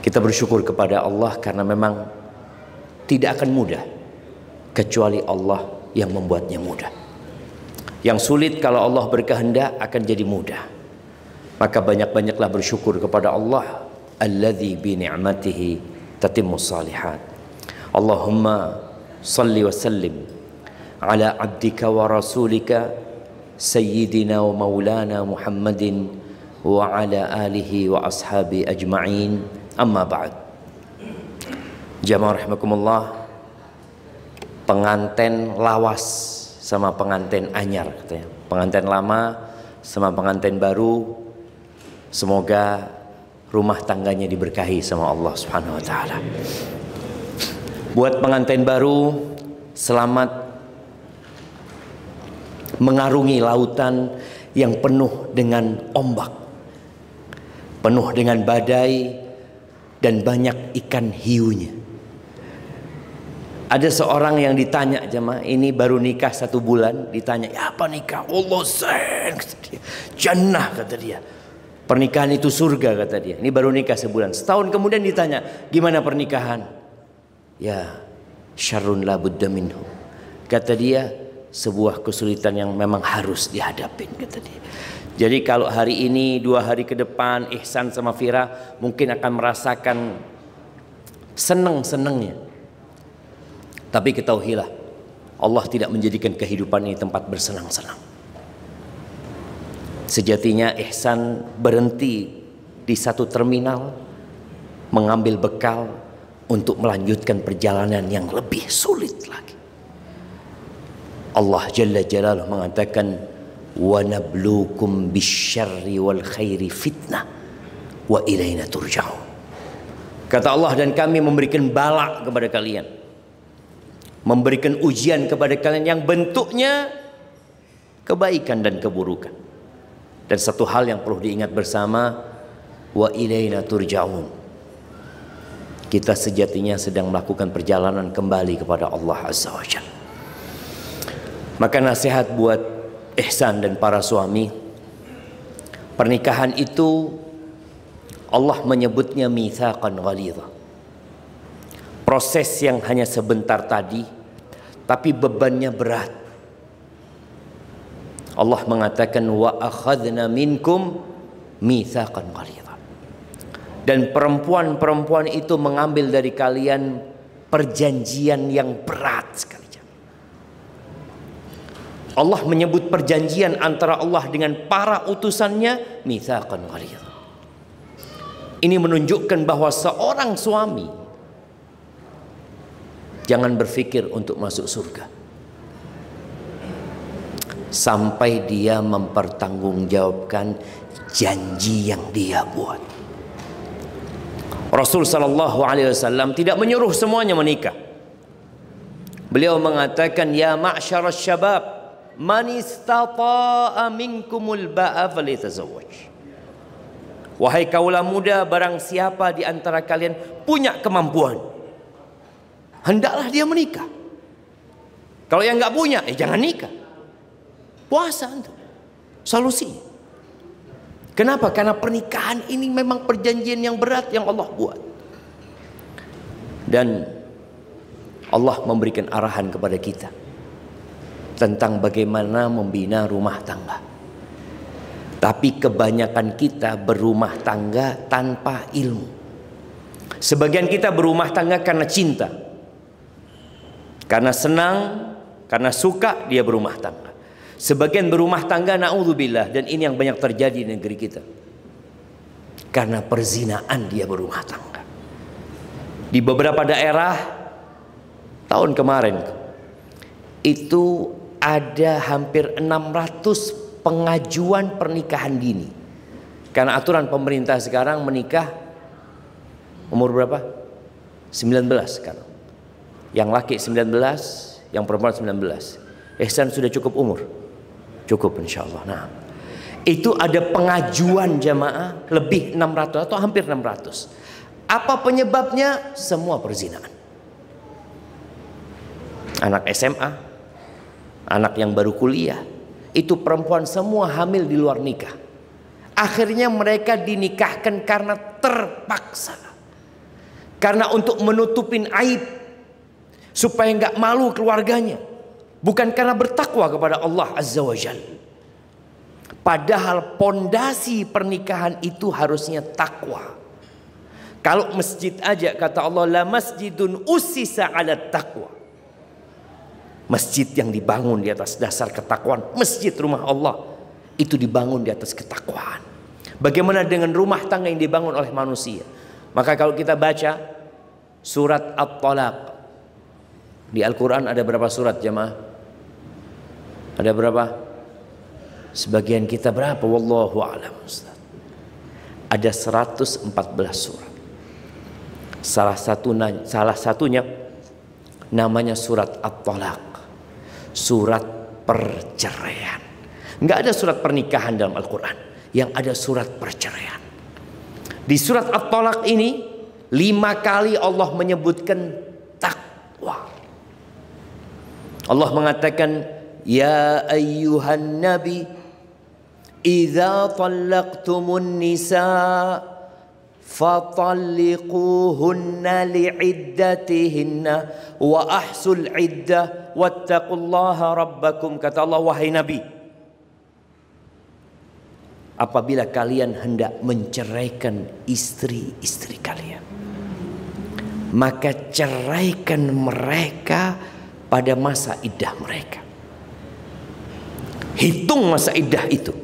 Kita bersyukur kepada Allah karena memang tidak akan mudah kecuali Allah yang membuatnya mudah. Yang sulit kalau Allah berkehendak akan jadi mudah. Maka banyak-banyaklah bersyukur kepada Allah, alladzi bi ni'matihi tatimmus shalihat. Allahumma salli wa sallim ala abdika wa rasulika sayyidina wa maulana Muhammadin wa ala alihi wa ashabi ajma'in. Amma ba'd. Jamaah rahimakumullah, pengantin lawas sama pengantin anyar katanya. Pengantin lama sama pengantin baru, semoga rumah tangganya diberkahi sama Allah Subhanahu wa taala. Buat pengantin baru, selamat mengarungi lautan yang penuh dengan ombak, penuh dengan badai dan banyak ikan hiunya. Ada seorang yang ditanya, jemaah, ini baru nikah 1 bulan, ditanya, ya apa nikah? Allah sen, kata dia. Jannah, kata dia. Pernikahan itu surga, kata dia. Ini baru nikah sebulan. Setahun kemudian ditanya, gimana pernikahan? Ya, syarrun la budda minhu. Kata dia, sebuah kesulitan yang memang harus dihadapin, kata dia. Jadi kalau hari ini 2 hari ke depan Ihsan sama Fira mungkin akan merasakan seneng-senengnya. Tapi ketahuilah, Allah tidak menjadikan kehidupan ini tempat bersenang-senang. Sejatinya Ihsan berhenti di satu terminal, mengambil bekal untuk melanjutkan perjalanan yang lebih sulit lagi. Allah Jalla Jalaluh mengatakan, wa nabluukum bisyarri wal khairi fitnah wa ilaina turja'un. Kata Allah, dan kami memberikan bala kepada kalian, memberikan ujian kepada kalian yang bentuknya kebaikan dan keburukan. Dan satu hal yang perlu diingat bersama, wa ilaina turja'un. Kita sejatinya sedang melakukan perjalanan kembali kepada Allah Azza wa Jalla. Maka nasihat buat Ihsan dan para suami, pernikahan itu Allah menyebutnya mitsaqan ghalidha. Proses yang hanya sebentar tadi, tapi bebannya berat. Allah mengatakan, wa akhadna minkum mitsaqan ghalidha. Dan perempuan-perempuan itu mengambil dari kalian perjanjian yang berat sekali. Allah menyebut perjanjian antara Allah dengan para utusannya mitsaqan ghalidha. Ini menunjukkan bahwa seorang suami jangan berpikir untuk masuk surga sampai dia mempertanggungjawabkan janji yang dia buat. Rasul sallallahu alaihi wasallam tidak menyuruh semuanya menikah. Beliau mengatakan, ya ma'syarasy syabab, man istata'a minkumul ba'a falyatazawwaj. Wahai kaula muda, barang siapa di antara kalian punya kemampuan, hendaklah dia menikah. Kalau yang nggak punya, jangan nikah. Puasa itu solusi. Kenapa? Karena pernikahan ini memang perjanjian yang berat yang Allah buat. Dan Allah memberikan arahan kepada kita tentang bagaimana membina rumah tangga. Tapi kebanyakan kita berumah tangga tanpa ilmu. Sebagian kita berumah tangga karena cinta, karena senang, karena suka dia berumah tangga. Sebagian berumah tangga, na'udzubillah, dan ini yang banyak terjadi di negeri kita, karena perzinaan dia berumah tangga. Di beberapa daerah tahun kemarin itu ada hampir 600 pengajuan pernikahan dini. Karena aturan pemerintah sekarang menikah umur berapa? 19 sekarang. Yang laki 19, yang perempuan 19. Ihsan sudah cukup umur? Cukup insyaallah. Nah, itu ada pengajuan jamaah lebih 600 atau hampir 600. Apa penyebabnya? Semua perzinaan. Anak SMA, anak yang baru kuliah, itu perempuan semua hamil di luar nikah. Akhirnya mereka dinikahkan karena terpaksa. karena untuk menutupin aib, supaya nggak malu keluarganya, bukan karena bertakwa kepada Allah Azza wa Jalla. Padahal pondasi pernikahan itu harusnya takwa. Kalau masjid aja kata Allah, la masjidun ussisa 'ala taqwa. Masjid yang dibangun di atas dasar ketakwaan, masjid rumah Allah itu dibangun di atas ketakwaan. Bagaimana dengan rumah tangga yang dibangun oleh manusia? Maka kalau kita baca surat At-Talaq di Al-Quran, ada berapa surat jemaah? Ada berapa? Sebagian kita berapa? Wallahu a'lam. Ada 114 surat. Salah satunya namanya surat At-Talaq, surat perceraian. Nggak ada surat pernikahan dalam Al-Quran, yang ada surat perceraian. Di surat At-Talaq ini 5 kali Allah menyebutkan takwa. Allah mengatakan, ya ayyuhan nabi idza talaqtumun nisa fatalliquhunna li'iddatihinna wa ahsul iddah wattaqullaha rabbakum. Kata Allah, wahai Nabi, apabila kalian hendak menceraikan istri-istri kalian, maka ceraikan mereka pada masa iddah mereka. Hitung masa iddah itu,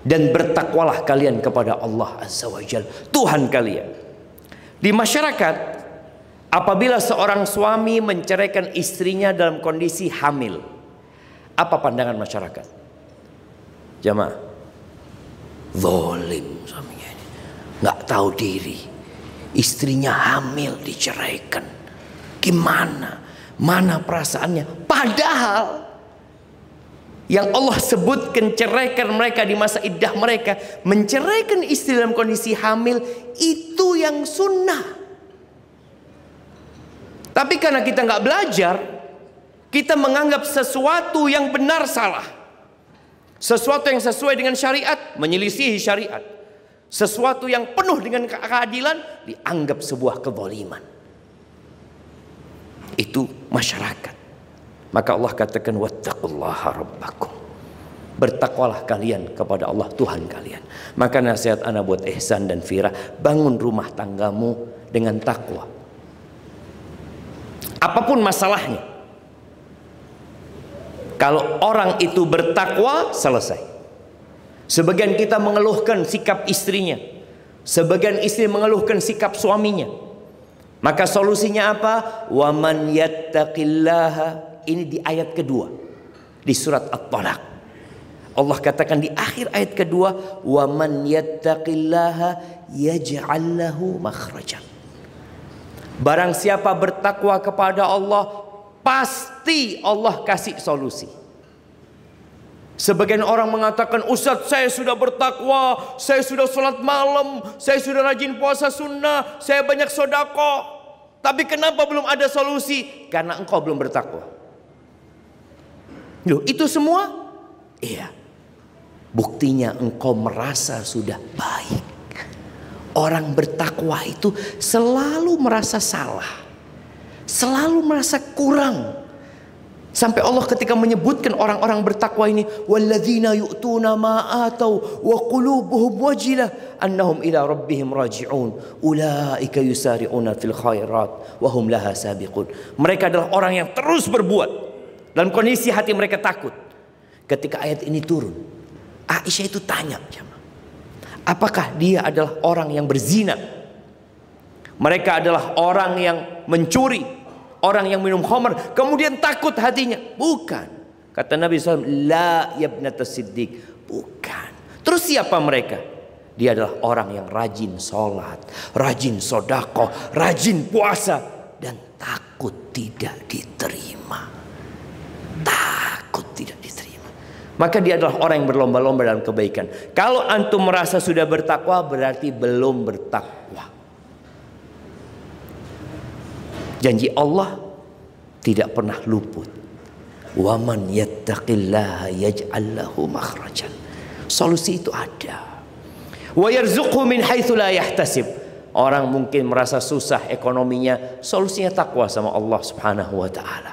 dan bertakwalah kalian kepada Allah Azza wa Jalla, Tuhan kalian. Di masyarakat, apabila seorang suami menceraikan istrinya dalam kondisi hamil, apa pandangan masyarakat? Jamaah, zalim suaminya ini, nggak tahu diri, istrinya hamil diceraikan. Gimana? Mana perasaannya? Padahal yang Allah sebutkan ceraikan mereka di masa iddah mereka, menceraikan istri dalam kondisi hamil, itu yang sunnah. Tapi karena kita nggak belajar, kita menganggap sesuatu yang benar salah, sesuatu yang sesuai dengan syariat menyelisihi syariat, sesuatu yang penuh dengan keadilan dianggap sebuah kezaliman. Itu masyarakat. Maka Allah katakan, wattaqullaha rabbakum, bertakwalah kalian kepada Allah Tuhan kalian. Maka nasihat ana buat Ihsan dan Fira, bangun rumah tanggamu dengan takwa. Apapun masalahnya, kalau orang itu bertakwa, selesai. Sebagian kita mengeluhkan sikap istrinya, sebagian istri mengeluhkan sikap suaminya. Maka solusinya apa? Wa man yattaqillaha. Ini di ayat kedua di surat At-Talaq. Allah katakan di akhir ayat kedua, wa man yattaqillaha yaj'al lahu makhrajan. Barang siapa bertakwa kepada Allah, pasti Allah kasih solusi. Sebagian orang mengatakan, Ustaz, saya sudah bertakwa, saya sudah sholat malam, saya sudah rajin puasa sunnah, saya banyak sedekah, tapi kenapa belum ada solusi? Karena engkau belum bertakwa. Loh, itu semua? Iya. Buktinya engkau merasa sudah baik. Orang bertakwa itu selalu merasa salah, selalu merasa kurang. Sampai Allah ketika menyebutkan orang-orang bertakwa ini, walladzina yu'tuna ma atau wa qulubuhum wajilah annahum ila rabbihim raji'un ulaika yusari'una fil khairat wa hum laha sabiqun. Mereka adalah orang yang terus berbuat dalam kondisi hati mereka takut. Ketika ayat ini turun, Aisyah itu tanya, apakah dia adalah orang yang berzina? Mereka adalah orang yang mencuri, orang yang minum khamr, kemudian takut hatinya. Bukan. Kata Nabi SAW, la yabnata siddiq. Bukan. Terus siapa mereka? Dia adalah orang yang rajin sholat, rajin sedekah, rajin puasa, dan takut tidak diterima. Takut tidak diterima. Maka dia adalah orang yang berlomba-lomba dalam kebaikan. Kalau antum merasa sudah bertakwa, berarti belum bertakwa. Janji Allah tidak pernah luput. Wa man yattaqillaha yaj'al lahu makhrajan. Solusi itu ada. Wa yarzuqhu min haitsu la yahtasib. Orang mungkin merasa susah ekonominya, solusinya takwa sama Allah Subhanahu wa taala.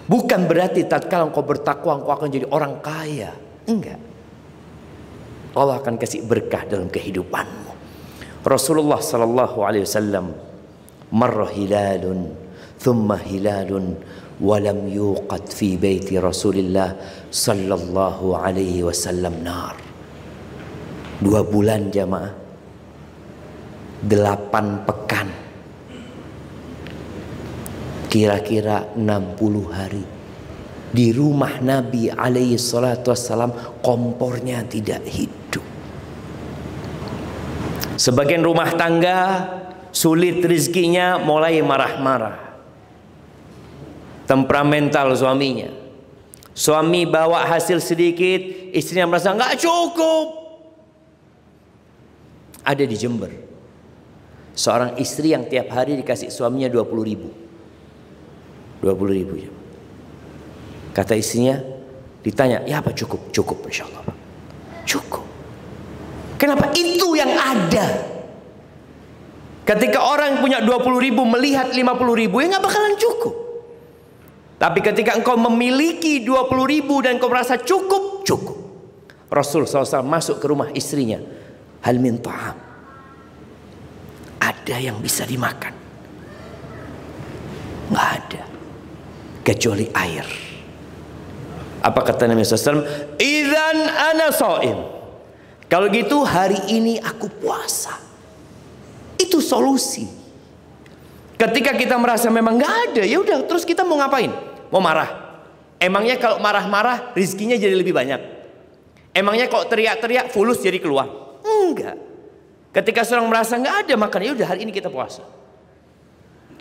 Bukan berarti tatkala engkau bertakwa engkau akan jadi orang kaya. Enggak. Allah akan kasih berkah dalam kehidupanmu. Rasulullah sallallahu alaihi wasallam, marra hilalun thumma hilalun wa lam yuqad fi baiti Rasulillah sallallahu alaihi wasallam nar. 2 bulan jamaah, 8 pekan, kira-kira 60 hari di rumah Nabi alaihi salatu wassalam kompornya tidak hidup. Sebagian rumah tangga sulit rezekinya, mulai marah-marah, temperamental suaminya. Suami bawa hasil sedikit, istrinya merasa nggak cukup. Ada di Jember seorang istri yang tiap hari dikasih suaminya 20.000. 20.000 ya. Kata istrinya, ditanya, ya apa cukup? Cukup insyaallah. Cukup. Kenapa? Itu yang ada. Ketika orang punya 20.000 melihat 50.000, ya nggak bakalan cukup. Tapi ketika engkau memiliki 20.000 dan engkau merasa cukup, cukup. Rasul SAW masuk ke rumah istrinya, hal min ta'am, ada yang bisa dimakan? Nggak ada, kecuali air. Apa kata Nabi SAW? Idzan ana shaim. Kalau gitu hari ini aku puasa. Itu solusi. Ketika kita merasa memang nggak ada, ya udah, terus kita mau ngapain? Mau marah? Emangnya kalau marah-marah rezekinya jadi lebih banyak? Emangnya kalau teriak-teriak fulus jadi keluar? Enggak. Ketika seorang merasa nggak ada makan, ya udah hari ini kita puasa.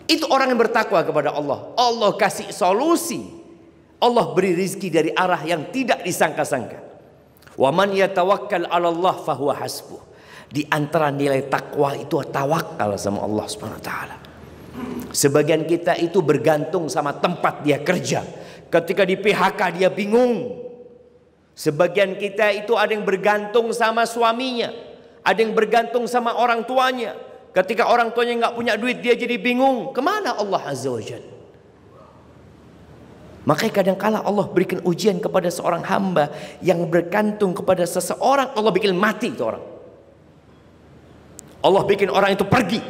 Itu orang yang bertakwa kepada Allah. Allah kasih solusi. Allah beri rezeki dari arah yang tidak disangka-sangka. Wa man yatawakkal 'ala Allah fahuwa hasbuh. Di antara nilai takwa itu tawakal sama Allah Subhanahu wa taala. Sebagian kita itu bergantung sama tempat dia kerja. Ketika di PHK dia bingung. Sebagian kita itu ada yang bergantung sama suaminya, ada yang bergantung sama orang tuanya. Ketika orang tuanya nggak punya duit, dia jadi bingung. Kemana Allah Azza wa Jalla? Makanya kadang-kala Allah berikan ujian kepada seorang hamba yang bergantung kepada seseorang, Allah bikin mati itu orang. Allah bikin orang itu pergi.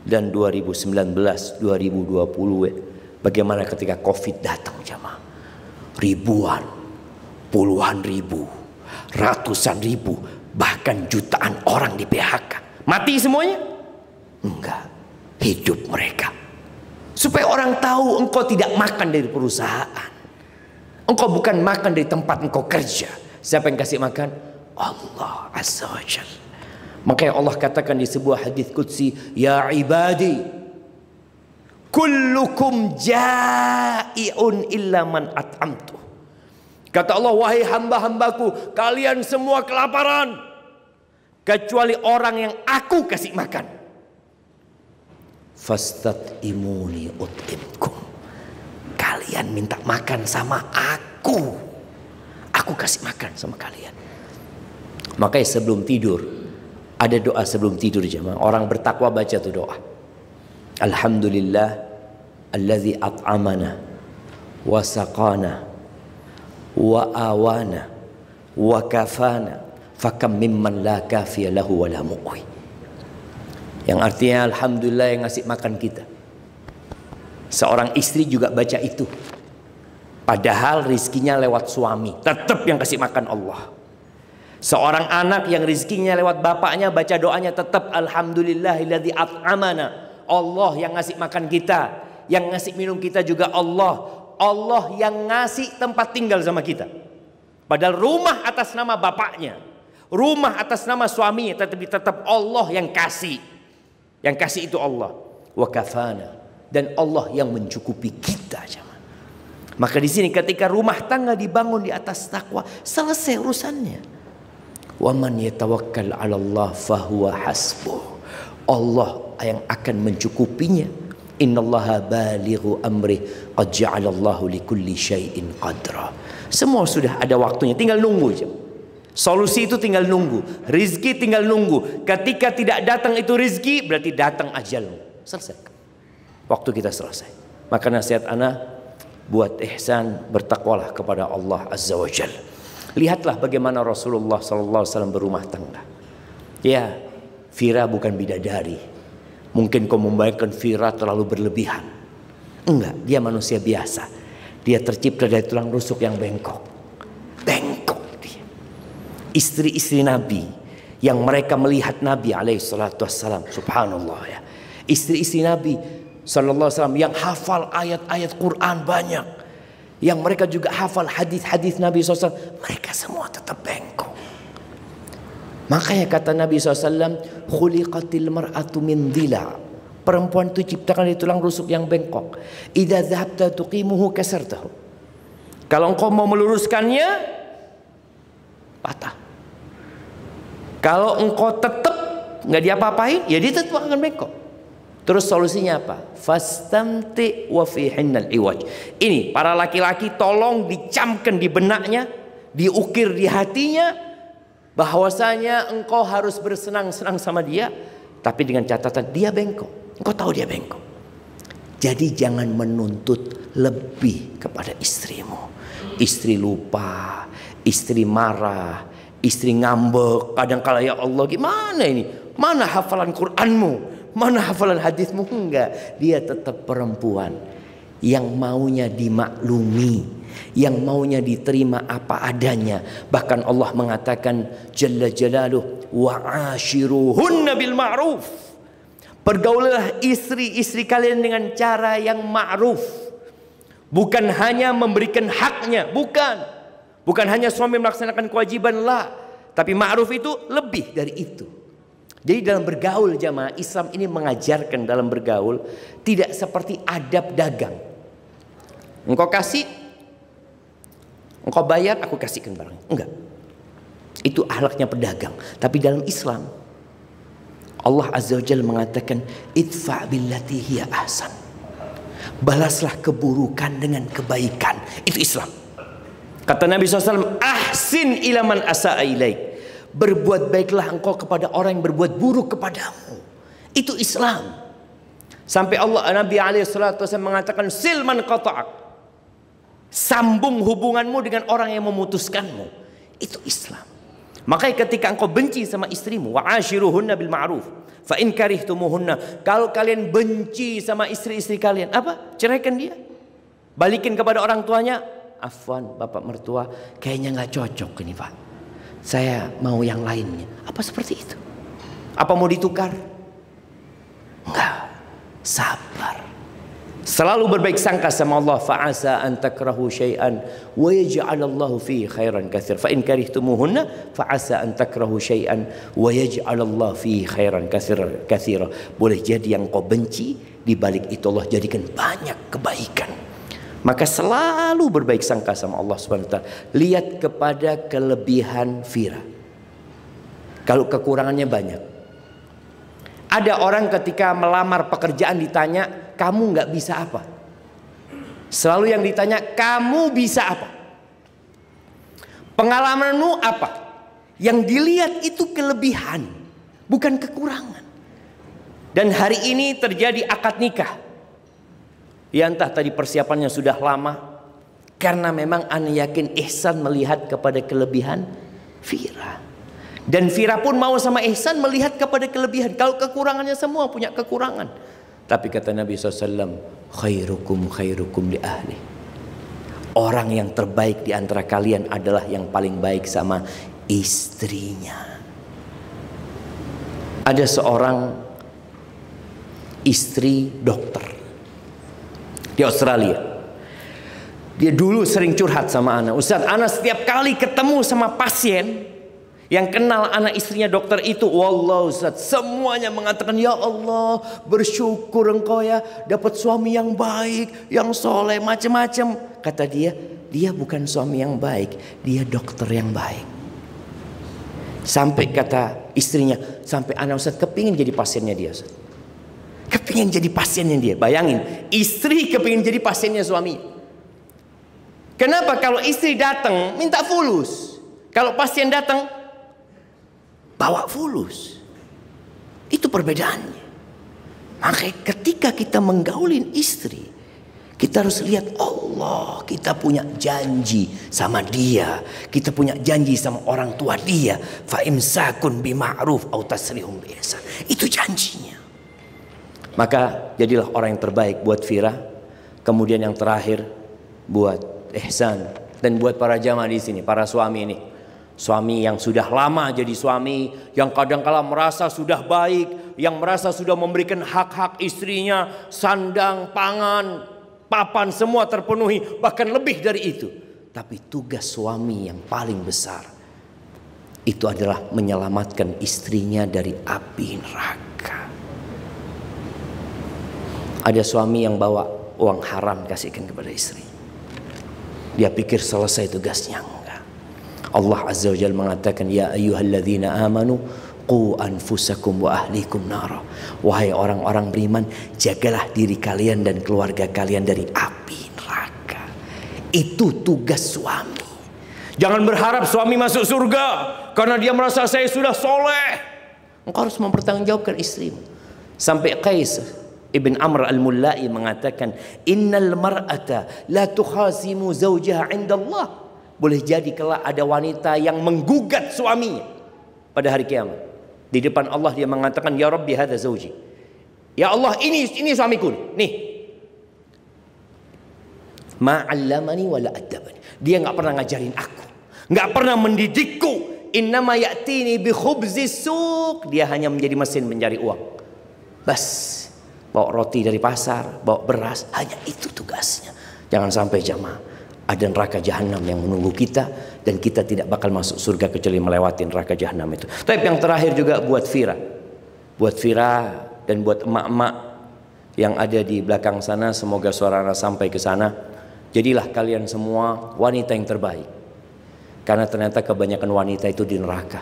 Dan 2019, 2020, bagaimana ketika Covid datang jamaah? Ribuan, puluhan ribu, ratusan ribu, bahkan jutaan orang di PHK. Mati semuanya? Enggak, hidup mereka. Supaya orang tahu engkau tidak makan dari perusahaan, engkau bukan makan dari tempat engkau kerja. Siapa yang kasih makan? Allah Azza wa Jalla. Makanya Allah katakan di sebuah hadis qudsi, ya ibadi kullukum ja'iun illa man at'amtu. Kata Allah, wahai hamba-hambaku, kalian semua kelaparan kecuali orang yang aku kasih makan. Fastat'imuni ut'imkum. Kalian minta makan sama aku kasih makan sama kalian. Makanya sebelum tidur ada doa sebelum tidur jemaah. Orang bertakwa baca tuh doa. Alhamdulillah allazi at'amana wa saqana wa awana wa kafana fakam mimman la kafiya lahu wa la mu'wi. Yang artinya alhamdulillah yang ngasih makan kita. Seorang istri juga baca itu. Padahal rizkinya lewat suami, tetap yang kasih makan Allah. Seorang anak yang rizkinya lewat bapaknya, baca doanya tetap alhamdulillahilladzi at'amana. Allah yang ngasih makan kita, yang ngasih minum kita juga Allah. Allah yang ngasih tempat tinggal sama kita. Padahal rumah atas nama bapaknya, rumah atas nama suaminya, tetapi tetap Allah yang kasih. Yang kasih itu Allah. Wa kafana, dan Allah yang mencukupi kita. Maka di sini ketika rumah tangga dibangun di atas takwa, selesai urusannya. Wa man yatawakkal 'ala Allah fahuwa hasbuh. Allah yang akan mencukupinya. Innallaha balighu amri qad ja'alallahu likulli syai'in qadra. Semua sudah ada waktunya, tinggal nunggu aja. Solusi itu tinggal nunggu. Rizki tinggal nunggu. Ketika tidak datang itu rizki, berarti datang ajalmu. Selesai. Waktu kita selesai. Maka nasihat ana, buat ihsan, bertakwalah kepada Allah Azza wa Jalla. Lihatlah bagaimana Rasulullah SAW berumah tangga. Ya, Fira bukan bidadari. Mungkin kau membayangkan Fira terlalu berlebihan. Enggak, dia manusia biasa. Dia tercipta dari tulang rusuk yang bengkok. Bengkok dia. Istri-istri Nabi yang mereka melihat Nabi alaihissalam, subhanallah ya. Istri-istri Nabi sallallahu alaihi wasallam yang hafal ayat-ayat Quran banyak, yang mereka juga hafal hadis-hadis Nabi SAW, mereka semua tetap bengkok. Makanya kata Nabi SAW, khuliqatil mar'atu min dhila. Perempuan itu diciptakan dari tulang rusuk yang bengkok. Idza dhahabta tuqimuhu kasartahu. Kalau engkau mau meluruskannya, patah. Kalau engkau tetap nggak diapa-apain, ya dia tetap akan bengkok. Terus solusinya apa? Fastamti wa fihinnal iwaj. Ini para laki-laki tolong dicamkan di benaknya, diukir di hatinya, bahwasanya engkau harus bersenang-senang sama dia, tapi dengan catatan dia bengkok. Engkau tahu dia bengkok. Jadi jangan menuntut lebih kepada istrimu. Istri lupa, istri marah, istri ngambek. Kadang-kala ya Allah gimana ini? Mana hafalan Quranmu? Mana hafalan hadismu? Enggak. Dia tetap perempuan yang maunya dimaklumi, yang maunya diterima apa adanya. Bahkan Allah mengatakan Jalla Jalaluh, wa'ashiruhunna bil ma'ruf. Pergaulilah istri-istri kalian dengan cara yang ma'ruf. Bukan hanya memberikan haknya, bukan hanya suami melaksanakan kewajiban, lah. Tapi ma'ruf itu lebih dari itu. Jadi dalam bergaul jamaah, Islam ini mengajarkan dalam bergaul tidak seperti adab dagang. Engkau kasih, engkau bayar, aku kasihkan barang. Enggak. Itu akhlaknya pedagang. Tapi dalam Islam, Allah Azza wa Jalla mengatakan, idfa billati hiya ahsan. Balaslah keburukan dengan kebaikan. Itu Islam. Kata Nabi SAW, ahsin ila man asa'a ilaik. Berbuat baiklah engkau kepada orang yang berbuat buruk kepadamu. Itu Islam. Sampai Nabi SAW mengatakan, silman qata'ak. Sambung hubunganmu dengan orang yang memutuskanmu. Itu Islam. Makanya ketika engkau benci sama istrimu, wa'ashiruhunna bil ma'ruf, fa in karihtumuhunna. Kalau kalian benci sama istri-istri kalian, apa? Ceraikan dia. Balikin kepada orang tuanya. Afwan, bapak mertua, kayaknya nggak cocok ini pak. Saya mau yang lainnya. Apa seperti itu? Apa mau ditukar? Enggak. Sabar. Selalu berbaik sangka sama Allah. Fa'asa an takrahu syai'an wa yaj'alallahu fihi khairan katsir. Fa in karihtumuhunna fa'asa an takrahu syai'an wa yaj'alallahu fihi khairan katsira. Boleh jadi yang kau benci, di balik itu Allah jadikan banyak kebaikan. Maka selalu berbaik sangka sama Allah Subhanahu wa taala. Lihat kepada kelebihan Fira. Kalau kekurangannya banyak. Ada orang ketika melamar pekerjaan ditanya, kamu nggak bisa apa? Selalu yang ditanya, kamu bisa apa? Pengalamanmu apa? Yang dilihat itu kelebihan, bukan kekurangan. Dan hari ini terjadi akad nikah. Ya entah tadi persiapannya sudah lama, karena memang ana yakin Ihsan melihat kepada kelebihan Fira. Dan Fira pun mau sama Ihsan melihat kepada kelebihan. Kalau kekurangannya semua punya kekurangan. Tapi kata Nabi SAW, khairukum khairukum li ahli. Orang yang terbaik di antara kalian adalah yang paling baik sama istrinya. Ada seorang istri dokter di Australia. Dia dulu sering curhat sama ana. Ustaz, ana setiap kali ketemu sama pasien yang kenal anak istrinya dokter itu, wallah Ustaz, semuanya mengatakan, ya Allah, bersyukur engkau ya dapat suami yang baik, yang soleh, macam-macam. Kata dia bukan suami yang baik, dia dokter yang baik. Sampai kata istrinya, sampai anak Ustaz kepingin jadi pasiennya dia Ustaz. Kepingin jadi pasiennya dia. Bayangin, istri kepingin jadi pasiennya suami. Kenapa? Kalau istri datang minta fulus. Kalau pasien datang, bawa fulus. Itu perbedaannya. Makanya ketika kita menggaulin istri, kita harus lihat Allah, kita punya janji sama dia, kita punya janji sama orang tua dia, fa imsakun bima'ruf au tasrihum bi ihsan. Itu janjinya. Maka jadilah orang yang terbaik buat Fira, kemudian yang terakhir buat Ihsan, dan buat para jamaah di sini, para suami ini. Suami yang sudah lama jadi suami, yang kadang-kala merasa sudah baik, yang merasa sudah memberikan hak-hak istrinya, sandang, pangan, papan semua terpenuhi, bahkan lebih dari itu. Tapi tugas suami yang paling besar itu adalah menyelamatkan istrinya dari api neraka. Ada suami yang bawa uang haram kasihkan kepada istri. Dia pikir selesai tugasnya. Allah Azza wa Jalla mengatakan, ya ayyuhalladzina amanu qu anfusakum wa ahlikum nara. Wahai orang-orang beriman, jagalah diri kalian dan keluarga kalian dari api neraka. Itu tugas suami. Jangan berharap suami masuk surga karena dia merasa saya sudah soleh. Engkau harus mempertanggungjawabkan istrimu. Sampai Qais Ibn Amr al-Mullai mengatakan, innal mar'ata la tukhasimu zawjaha 'inda Allah. Boleh jadi kelak ada wanita yang menggugat suaminya pada hari kiamat. Di depan Allah dia mengatakan, ya Rabbi hadza zawji. Ya Allah, ini suamiku nih. Ma'allamani wala adabani. Dia enggak pernah ngajarin aku, enggak pernah mendidikku. Innama ya'tini bi khubzis suq. Dia hanya menjadi mesin mencari uang. Bas, bawa roti dari pasar, bawa beras, hanya itu tugasnya. Jangan sampai jamaah ada neraka jahanam yang menunggu kita, dan kita tidak bakal masuk surga kecuali melewati neraka jahanam itu. Tapi yang terakhir juga buat Fira, dan buat emak-emak yang ada di belakang sana, semoga suara Anda sampai ke sana. Jadilah kalian semua wanita yang terbaik, karena ternyata kebanyakan wanita itu di neraka.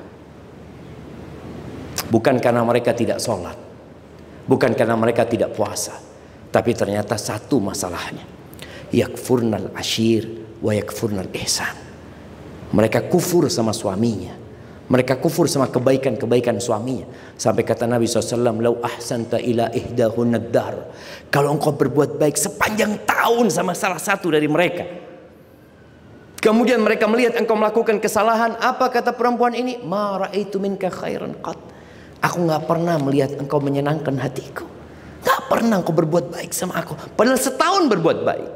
Bukan karena mereka tidak sholat, bukan karena mereka tidak puasa, tapi ternyata satu masalahnya, yakfurnal ashir wa yakfurnal ihsan. Mereka kufur sama suaminya, mereka kufur sama kebaikan-kebaikan suaminya. Sampai kata Nabi SAW, lau ahsanta ila ihdahun ad-dahr. Kalau engkau berbuat baik sepanjang tahun sama salah satu dari mereka, kemudian mereka melihat engkau melakukan kesalahan, apa kata perempuan ini? Ma ra'aitu minka khairan qat. Aku nggak pernah melihat engkau menyenangkan hatiku, nggak pernah engkau berbuat baik sama aku, padahal setahun berbuat baik.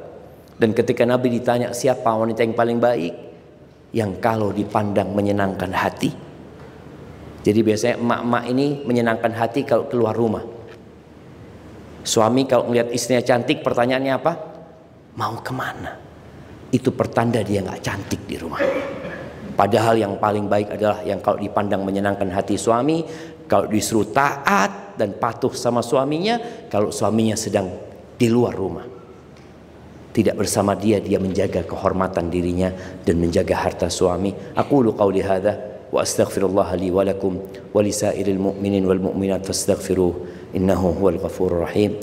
Dan ketika Nabi ditanya siapa wanita yang paling baik, yang kalau dipandang menyenangkan hati. Jadi biasanya emak-emak ini menyenangkan hati kalau keluar rumah. Suami kalau melihat istrinya cantik, pertanyaannya apa? Mau kemana? Itu pertanda dia nggak cantik di rumah. Padahal yang paling baik adalah yang kalau dipandang menyenangkan hati suami, kalau disuruh taat dan patuh sama suaminya, kalau suaminya sedang di luar rumah, tidak bersama dia, dia menjaga kehormatan dirinya dan menjaga harta suami. Aqulu qawli hadza wa astaghfirullah li wa lakum wa lisairil mu'minin wal mu'minat fastaghfiruh innahu huwal ghafurur rahim.